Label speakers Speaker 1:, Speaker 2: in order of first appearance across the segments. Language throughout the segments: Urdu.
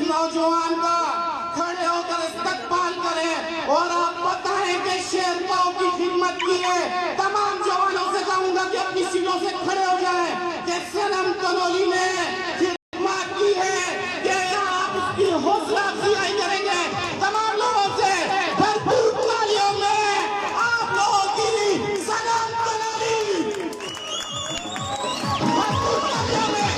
Speaker 1: نوجوان کا کھڑے ہو کر استقبال کریں اور آپ بتائیں کہ شیرپاؤں کی خدمت کی ہے۔ تمام جوانوں سے کہوں گا کہ اپنی سیٹوں سے کھڑے ہو جائیں کہ صنم تنولی نے خدمت کی ہے، کہ آپ اس کی حوصلہ افزائی کریں گے۔ تمام لوگوں سے بھرپور تالیوں میں آپ لوگوں کی صنم تنولی بھرپور تالیوں میں۔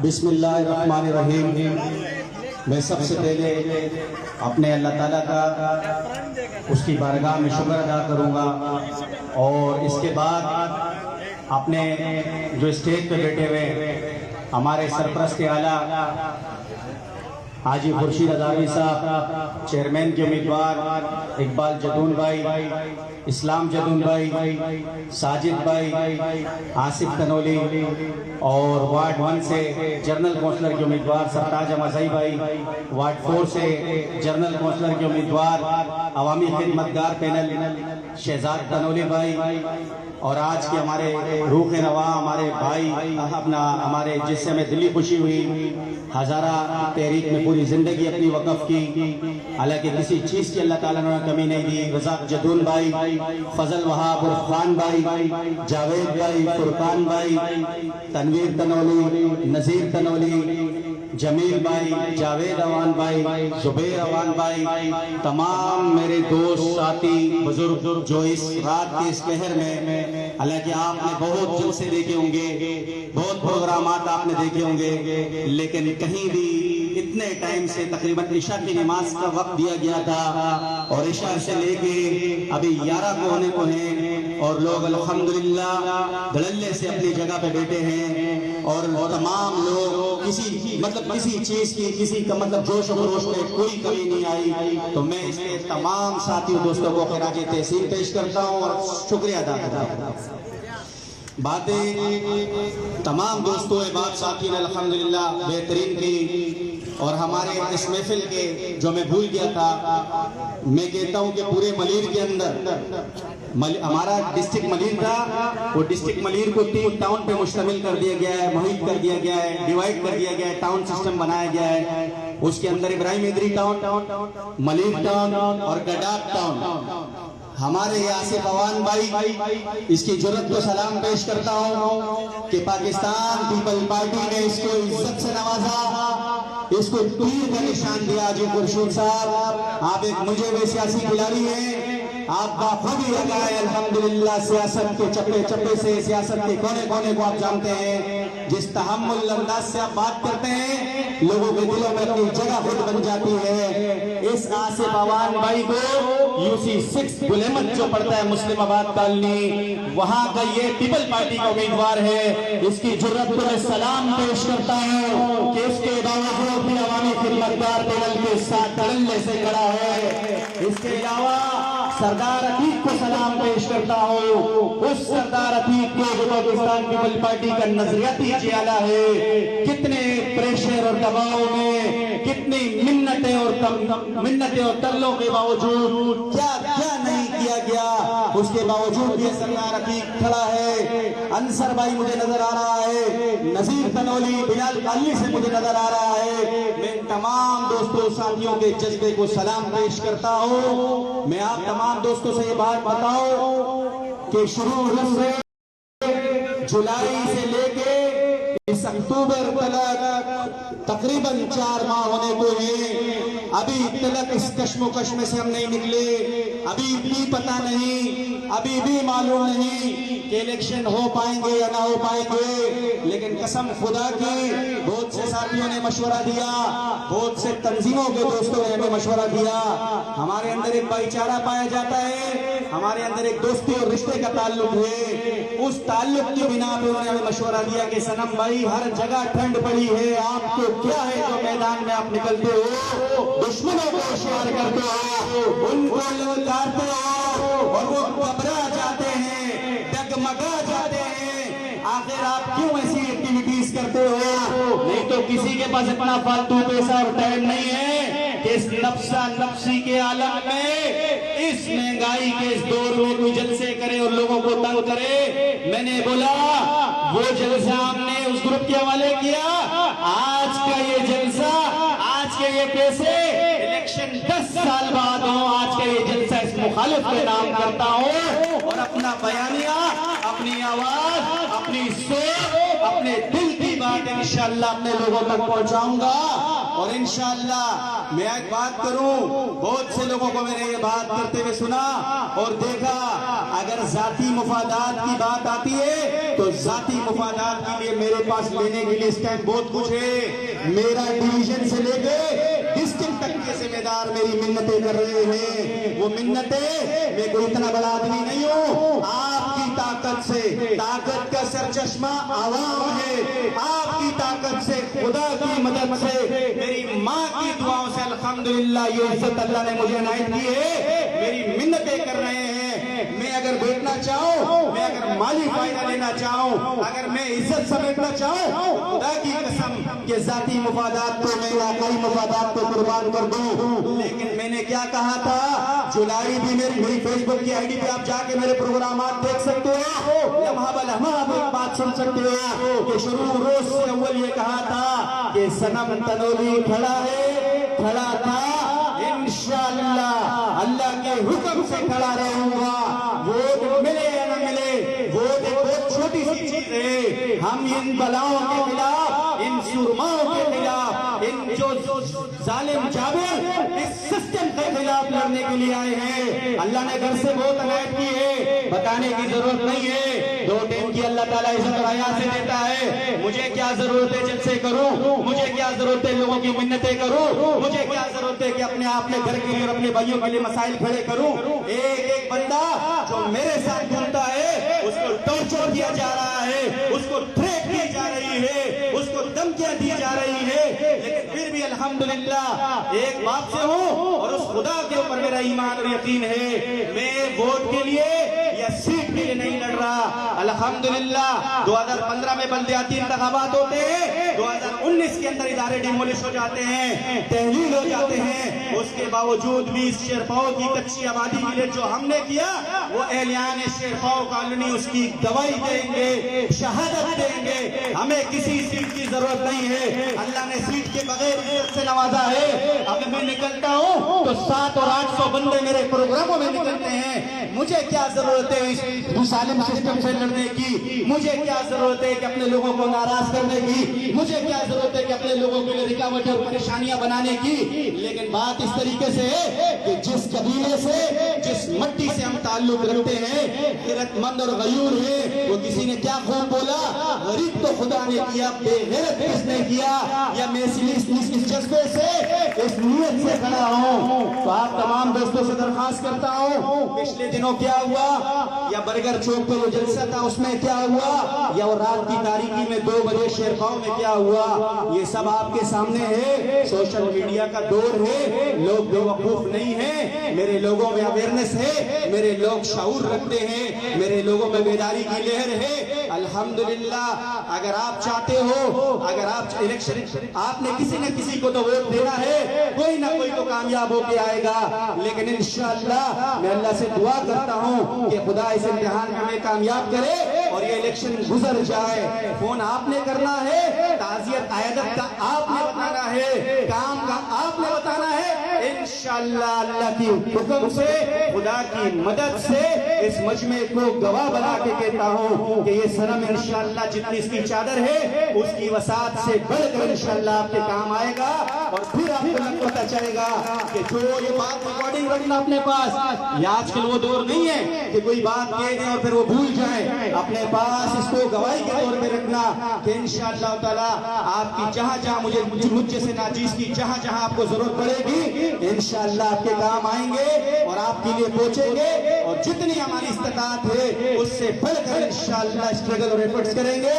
Speaker 2: بسم اللہ الرحمن الرحیم۔ میں سب سے پہلے اپنے اللہ تعالیٰ کا اس کی بارگاہ میں شکر ادا کروں گا، اور اس کے بعد اپنے جو اسٹیج پہ بیٹھے ہوئے ہمارے سرپرست اعلیٰ حاجی خورشید ہزاروی صاحب، چیئرمین کے امیدوار اقبال جدون بھائی، اسلام جدون بھائی، ساجد بھائی، آصف تنولی، اور وارڈ 1 سے جنرل کونسلر کے امیدوار سرتاج احمد بھائی، وارڈ 4 سے جنرل کونسلر کے امیدوار عوامی خدمتگار پینل شہزاد تنولی بھائی، اور آج کے ہمارے روح رواں ہمارے بھائی ہمارے جس سے ہمیں دلی خوشی ہوئی، ہزارہ تحریک میں پوری زندگی اپنی وقف کی، حالانکہ کسی چیز کی اللہ تعالیٰ نے کمی نہیں دی، رزاق جدون بھائی، فضل وہاب عرفان بھائی، جاوید بھائی، فرقان بھائی، تنویر تنولی، نذیر تنولی، جمیل بھائی، جاوید اوان بھائی، زبیر اوان بھائی، تمام میرے دوست ساتھی بزرگ جو اس رات کے اس پہر میں، حالانکہ آپ نے بہت جلسے دیکھے ہوں گے، بہت پروگرامات آپ نے دیکھے ہوں گے، لیکن کہیں بھی اتنے ٹائم سے تقریباً عشاء کی نماز کا وقت دیا گیا تھا، اور عشاء سے لے کے ابھی 11 کو ہونے کو ہیں، اور لوگ الحمدللہ دھڑلے سے اپنی جگہ پہ بیٹھے ہیں، اور تمام لوگ کسی چیز کی کسی کا جوش و خروش میں کوئی کمی نہیں آئی۔ تو میں اس کے تمام ساتھیوں دوستوں کو خراج تحسین پیش کرتا ہوں اور شکریہ ادا کرتا ہوں۔ باتیں تمام دوستوں بات ساتھی نے الحمدللہ بہترین کی، اور ہمارے اس محفل کے جو میں بھول گیا تھا، میں کہتا ہوں کہ پورے ملیر کے اندر ہمارا ڈسٹرکٹ ملیر تھا، وہ ڈسٹرکٹ ملیر کو 3 ٹاؤن پہ مشتمل کر دیا گیا ہے، محیط کر دیا گیا ہے، ڈیوائیڈ کر دیا گیا ہے، ٹاؤن سسٹم بنایا گیا ہے۔ اس کے اندر ابراہیم ادری ٹاؤن، ملیر ٹاؤن اور گڈاب ٹاؤن۔ ہمارے آصف اوان بھائی اس کی جرات کو سلام پیش کرتا ہوں کہ پاکستان پیپل پارٹی نے اس کو عزت سے نوازا، اس کو تیر کا نشان دیا۔ جی خورشید صاحب، آپ ایک مجھے ہوئے سیاسی کھلاڑی ہیں، آپ باخودی لگائے الحمدللہ سیاست کے چپے چپے سے، سیاست کے کونے کونے کو آپ جانتے ہیں، جس تحمل انداز سے آپ بات کرتے ہیں لوگوں کے دلوں میں اپنی جگہ خود بن جاتی ہے۔ اس آصف اوان بھائی کو UC 6 گلیمت جو پڑتا ہے مسلم آباد کالونی، وہاں کا یہ پیپل پارٹی کا امیدوار ہے۔ اس کی جرات کو میں سلام پیش کرتا ہوں کہ اس کے باوجود بھی عوامی خدمتگار پینل کے ساتھ دھڑلے سے کھڑا ہے۔ اس کے علاوہ سردار عتیق کو سلام پیش کرتا ہوں، اس سردار عتیق کو جو پاکستان پیپل پارٹی کا نظریاتی چیالہ ہے، کتنے پریشر اور دباؤ میں، کتنی منتیں اور ترلوں کے باوجود کیا نہیں کیا گیا، اس کے باوجود یہ سردار عتیق کھڑا ہے۔ انصر بھائی مجھے نظر آ رہا ہے، نذیر تنولی، بلال قالی سے مجھے نظر آ رہا ہے۔ میں تمام دوستوں ساتھیوں کے جذبے کو سلام پیش کرتا ہوں۔ میں آپ تمام دوستوں سے یہ بات بتاؤں کہ شروع سے جولائی سے لے کے اس اکتوبر تک تقریباً 4 ماہ ہونے کو ہیں، ابھی تلک اس کشمکش میں سے ہم نہیں نکلے، ابھی بھی پتہ نہیں، ابھی بھی معلوم نہیں کہ الیکشن ہو پائیں گے یا نہ ہو پائیں گے، لیکن قسم خدا کی بہت سے ساتھیوں نے مشورہ دیا، بہت سے تنظیموں کے دوستوں نے ہمیں مشورہ دیا، ہمارے اندر ایک بھائی چارہ پایا جاتا ہے، ہمارے اندر ایک دوستی اور رشتے کا تعلق ہے، اس تعلق کی بنا پہ انہوں نے ہمیں مشورہ دیا کہ صنم بھائی ہر جگہ ٹھنڈ پڑی ہے، آپ کو کیا ہے جو میدان میں آپ نکلتے ہو، دشمنوں کو ہوشیار کرتے ہو، ان کو للکارتے ہو اور وہ گھبرا جاتے ہیں، ڈگمگا جاتے ہیں، آخر آپ کیوں ایسی ایکٹیویٹیز کرتے ہو؟ نہیں تو کسی کے پاس اتنا فالتو پیسہ اور ٹائم نہیں ہے کہ اس نفسا نفسی کے عالم میں اس مہنگائی کے اس دور میں کوئی جلسے کرے اور لوگوں کو تنگ کرے. میں نے بولا وہ جلسہ ہم نے اس گروپ کے حوالے کیا. آج کا یہ جلسہ، آج کے یہ پیسے الیکشن 10 سال بعد ہوں، آج کا یہ جلسہ اس مخالف کے نام کرتا ہوں اور اپنا بیانیہ، اپنی آواز، اپنی سوچ، اپنے دل کی بات انشاءاللہ اپنے لوگوں تک پہنچاؤں گا. اور انشاءاللہ میں ایک بات کروں، بہت سے لوگوں کو میں نے یہ بات کرتے ہوئے سنا اور دیکھا، اگر ذاتی مفادات کی بات آتی ہے تو ذاتی مفادات کے لیے میرے پاس لینے کے لیے اس ٹائم بہت کچھ ہے. میرا ڈویژن سے لے کے ڈسٹرکٹ تک کے ذمہ دار میری منتیں کر رہے ہیں. وہ منتیں، میں کوئی اتنا بڑا آدمی نہیں ہوں. آپ کی طاقت سے، طاقت کا سرچشمہ عوام ہے. آپ کی طاقت سے، خدا کی مدد سے، میری ماں کی دعاؤں سے الحمدللہ یہ عزت اللہ نے مجھے عنایت کی ہے. میری منتیں کر رہے ہیں. میں اگر بیٹھنا چاہوں، میں اگر مالی فائدہ لینا چاہوں، اگر میں عزت سمیٹنا چاہوں، خدا کی قسم کہ ذاتی مفادات تو میں علاقائی مفادات کو قربان کر دوں. لیکن میں نے کیا کہا تھا، جولائی بھی میری فیس بک کی آئی ڈی پہ آپ جا کے میرے پروگرامات دیکھ سکتے ہو. لمحہ بلمحہ آپ ایک بات سن سکتے ہو کہ شروع روز سے اول یہ کہا تھا کہ صنم تنولی کھڑا ہے، کھڑا تھا، انشاءاللہ اللہ کے حکم سے کھڑا رہوں گا. ووٹ ملے یا نہ ملے، ووٹ ایک بہت چھوٹی سی چیز ہے. ہم ان بلاؤں کے خلاف، ان سرماؤں کے خلاف، ان جو ظالم جابر اس سسٹم کے خلاف لڑنے کے لیے آئے ہیں. اللہ نے گھر سے بہت عنایت کی ہے، بتانے کی ضرورت نہیں ہے. 2 ٹائم کی اللہ تعالیٰ عزت اور حیا سے دیتا ہے. مجھے کیا ضرورت ہے جلسے کروں، مجھے کیا ضرورت ہے لوگوں کی منتیں کروں، مجھے کیا ضرورت ہے کہ اپنے گھر کے لیے اور اپنے بھائیوں کے لیے مسائل کھڑے کروں. ایک بندہ جو میرے ساتھ گھومتا ہے اس کو ٹارچر کیا جا رہا ہے، اس کو تھریٹ کی جا رہی ہے، اس کو دھمکیاں دی جا رہی ہے. لیکن پھر بھی الحمدللہ ایک باپ سے ہوں اور اس خدا کے اوپر میرا ایمان اور یقین ہے. میں ووٹ کے لیے یا سیٹ کے لیے نہیں لڑ رہا. الحمدللہ 2015 میں بلدیاتی انتخابات ہوتے ہیں، 2019 کے اندر ادارے ڈیمولش ہو جاتے ہیں، تحلیل ہو جاتے ہیں. اس کے باوجود بھی اس شیرپاؤ کی کچی آبادی کے لیے جو ہم نے کیا، وہ اہلیان شیرپاؤ کالونی اس کی گواہی دیں گے، شہادت دیں گے. ہمیں کسی سیٹ کی ضرورت نہیں ہے. اللہ نے سیٹ کے بغیر عزت سے نوازا ہے. اب میں نکلتا ہوں تو 700 اور 800 بندے میرے پروگراموں میں نکلتے ہیں. مجھے کیا ضرورت ہے اس ظالم سسٹم سے لڑنے کی؟ مجھے کیا ضرورت ہے کہ اپنے لوگوں کو ناراض کرنے کی؟ مجھے کیا ضرورت ہے کہ اپنے لوگوں کے لیے رکاوٹیں اور پریشانیاں بنانے کی؟ لیکن بات اس طریقے سے ہے کہ جس قبیلے سے، جس مٹی سے ہم تعلق رکھتے ہیں، غیرت مند اور غیور ہے. وہ کسی نے کیا خوب بولا، غریب تو خدا نے کیا، بے غیرت کس نے کیا؟ یا میں اس جذبے سے، اس نیت سے کھڑا ہوں. تو آپ تمام دوستوں سے درخواست کرتا ہوں، پچھلے دنوں کیا ہوا، یا برگر چوک پہ وہ جلسہ تھا اس میں کیا ہوا، یا وہ رات کی تاریکی میں 2 بجے شیرپاؤ میں کیا ہوا، یہ سب آپ کے سامنے ہے. سوشل میڈیا کا دور ہے، لوگ بیوقوف نہیں ہیں. میرے لوگوں میں اویئرنس ہے، میرے لوگ شعور رکھتے ہیں، میرے لوگوں میں بیداری کی لہر ہے. الحمدللہ اگر آپ چاہتے ہو، اگر آپ الیکشن، آپ نے کسی نہ کسی کو تو ووٹ دینا ہے، کوئی نہ کوئی تو کامیاب ہو کے آئے گا. لیکن انشاءاللہ میں اللہ سے دعا کرتا ہوں کہ خدا اس امتحان میں ہمیں کامیاب کرے اور یہ الیکشن گزر جائے. فون آپ نے کرنا ہے، تعزیت عیادت کا آپ نے بتانا ہے، کام کا آپ نے بتانا ہے. انشاءاللہ اللہ کی حکم سے، خدا کی مدد سے اس مجمع کو گواہ بنا کے کہتا ہوں کہ یہ صنم انشاءاللہ جتنی اس کی چادر ہے اس کی وسعت سے بڑھ کر انشاءاللہ آپ کے کام آئے گا. اور پھر آپ کو پتہ چلے گا کہ جو یہ بات ریکارڈنگ رکھنا اپنے پاس، یہ آج کل وہ دور نہیں ہے کہ کوئی بات کہہ دیں اور پھر وہ بھول جائیں. اپنے پاس اس کو گواہی کے طور پہ رکھنا کہ انشاءاللہ تعالی آپ کی جہاں جہاں مجھ سے ناچیز کی جہاں جہاں آپ کو ضرورت پڑے گی انشاءاللہ آپ کے کام آئیں گے اور آپ کے لیے پہنچیں گے. اور جتنی ہماری استطاعت ہے اس سے بڑھ کر انشاءاللہ اسٹرگل اور ایفرٹس کریں گے.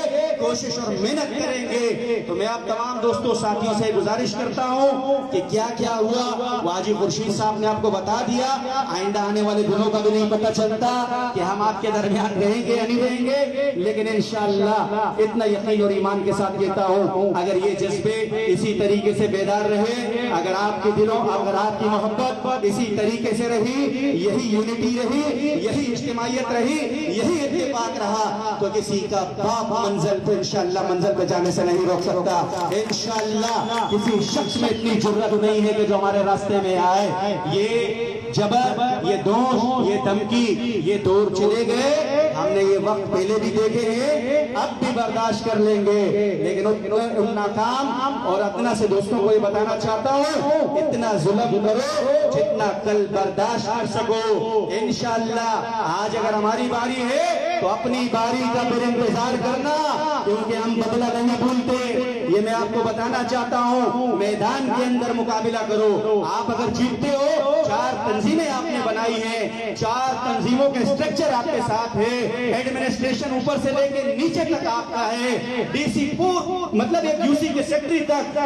Speaker 2: کوشش اور محنت کریں گے تو میں آپ تمام دوستوں ساتھیوں سے گزارش کرتا ہوں کہ کیا کیا ہوا واجی خورشید صاحب نے آپ کو بتا دیا. آئندہ آنے والے دنوں کا بھی نہیں پتہ چلتا کہ ہم آپ کے درمیان رہیں گے یا نہیں رہیں گے, لیکن انشاءاللہ اتنا یقین اور ایمان کے ساتھ کہتا ہوں اگر یہ جذبے اسی طریقے سے بیدار رہے, اگر آپ کے دلوں, اگر آپ کی محبت اسی طریقے سے رہی, یہی یونٹی رہی, یہی اجتماعیت رہی, یہی اتفاق رہا, تو کسی کا باپ منزل پہ انشاءاللہ منزل پہ جانے سے نہیں روک سکتا. انشاءاللہ کسی شخص میں اتنی جرأت نہیں ہے کہ جو ہمارے راستے میں آئے. یہ جبر, یہ دوش, یہ دھمکی, یہ دور چلے گئے, ہم نے یہ وقت پہلے بھی دیکھے ہیں, اب بھی برداشت کر لیں گے, لیکن ان ناکام اور ادنا سے دوستوں کو یہ بتانا چاہتا ہوں اتنا ظلم کرو جتنا کل برداشت کر سکو. انشاءاللہ آج اگر ہماری باری ہے تو اپنی باری کا پھر انتظار کرنا, کیونکہ ہم بدلہ نہیں بھولتے. یہ میں آپ کو بتانا چاہتا ہوں, میدان کے اندر مقابلہ کرو. آپ اگر جیتتے ہو, 4 تنظیمیں آپ نے بنائی ہیں, 4 تنظیموں کے سٹرکچر آپ کے ساتھ ہے, ایڈمنسٹریشن اوپر سے لے کے نیچے تک آپ کا ہے, ڈی سی مطلب ایک یو سی کے سیکٹری تک,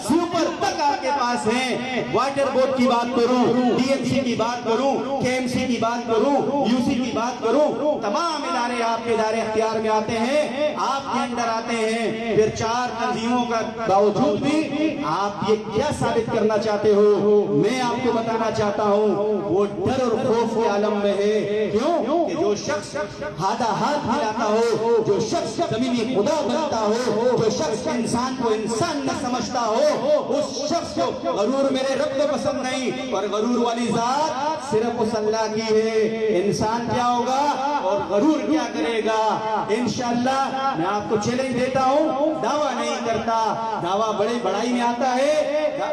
Speaker 2: سپر تک آپ کے پاس ہیں. واٹر بورڈ کی بات کروں, ڈی ایم سی کی بات کروں, کے ایم سی کی بات کروں, یو سی کی بات کروں, تمام ادارے آپ کے ادارے اختیار میں آتے ہیں, آپ کے اندر آتے ہیں. پھر 4 تنظیموں کا باوجود بھی آپ یہ کیا ثابت کرنا چاہتے ہو, میں آپ کو بتانا چاہتا ہوں وہ ڈر اور خوف کے عالم میں ہے. کیوں کہ جو شخص ہاتھا ہاتھ ملاتا ہو, جو شخص زمینی خدا بنتا ہو, جو شخص انسان کو انسان نہ سمجھتا ہو, اس شخص کو غرور میرے رب کو پسند نہیں, اور غرور والی ذات صرف اس اللہ کی ہے. انسان کیا ہوگا اور غرور کیا کرے گا. انشاءاللہ میں آپ کو چیلنج دیتا ہوں, دعویٰ نہیں کرتا, دعویٰ بڑی بڑائی میں آتا ہے,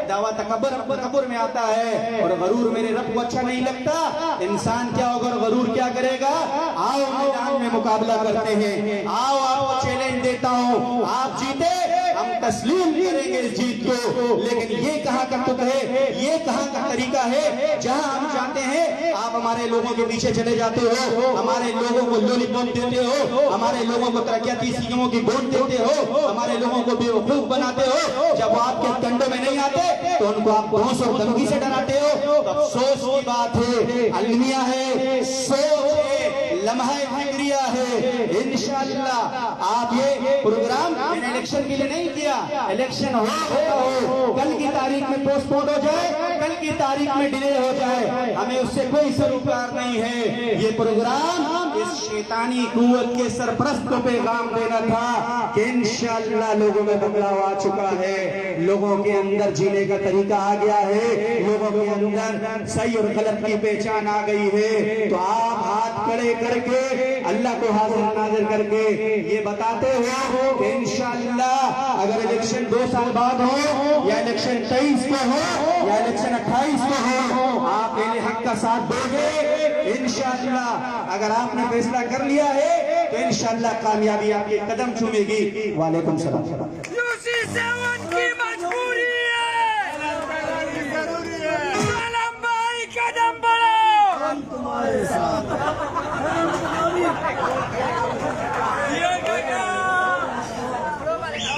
Speaker 2: دعویٰ تکبر میں آتا ہے, اور غرور میرے رب کو اچھا نہیں لگتا. انسان کیا ہوگا اور غرور کیا کرے گا. آؤ میدان میں مقابلہ کرتے ہیں, آؤ آپ کو چیلنج دیتا ہوں, آپ جیتے ہم تسلیم کریں گے اس جیت کو, لیکن یہ کہاں کا تک ہے, یہ کہاں کا طریقہ ہے. جہاں ہم جاتے ہیں آپ ہمارے لوگوں کے پیچھے چلے جاتے ہو, ہمارے لوگوں کو لولی پاپ دیتے ہو, ہمارے لوگوں کو ترقیاتی اسکیموں کی ووٹ دیتے ہو, ہمارے لوگوں کو بیوقوف بناتے ہو. جب آپ کے کنڈوں میں نہیں آتے تو ان کو آپ بھونس اور دھمکی سے ڈراتے ہو. افسوس کی بات ہے, المیہ ہے, سوچ ہے, لمحہ فکریہ ہے. انشاءاللہ آپ یہ پروگرام الیکشن کے لیے نہیں کیا, الیکشن ہو, کل کی تاریخ میں پوسٹ پون ہو جائے, کل کی تاریخ میں ڈیلے ہو جائے, ہمیں اس سے کوئی سروکار نہیں ہے. یہ پروگرام اس شیطانی قوت کے سرپرست کو پیغام دینا تھا کہ انشاءاللہ لوگوں میں بدلاؤ آ چکا ہے, لوگوں کے اندر جینے کا طریقہ آ گیا ہے, لوگوں کے اندر صحیح اور غلط کی پہچان آ گئی ہے. تو آپ ہاتھ کھڑے کر کے اللہ کو حاضر ناظر کر کے یہ بتاتے ہو کہ انشاءاللہ اگر الیکشن 2 سال بعد ہو, یا الیکشن 23 کو ہو, یا الیکشن 28 کو ہو, آپ اہل حق کا ساتھ دو گے. انشاءاللہ اگر آپ نے فیصلہ کر لیا ہے تو انشاءاللہ کامیابی آپ کے قدم چومے گی. وعلیکم السلام.
Speaker 3: یوسی 7 کی مجبوری ہے, سلام بھائی قدم بڑھاؤ, ہم تمہارے ساتھ.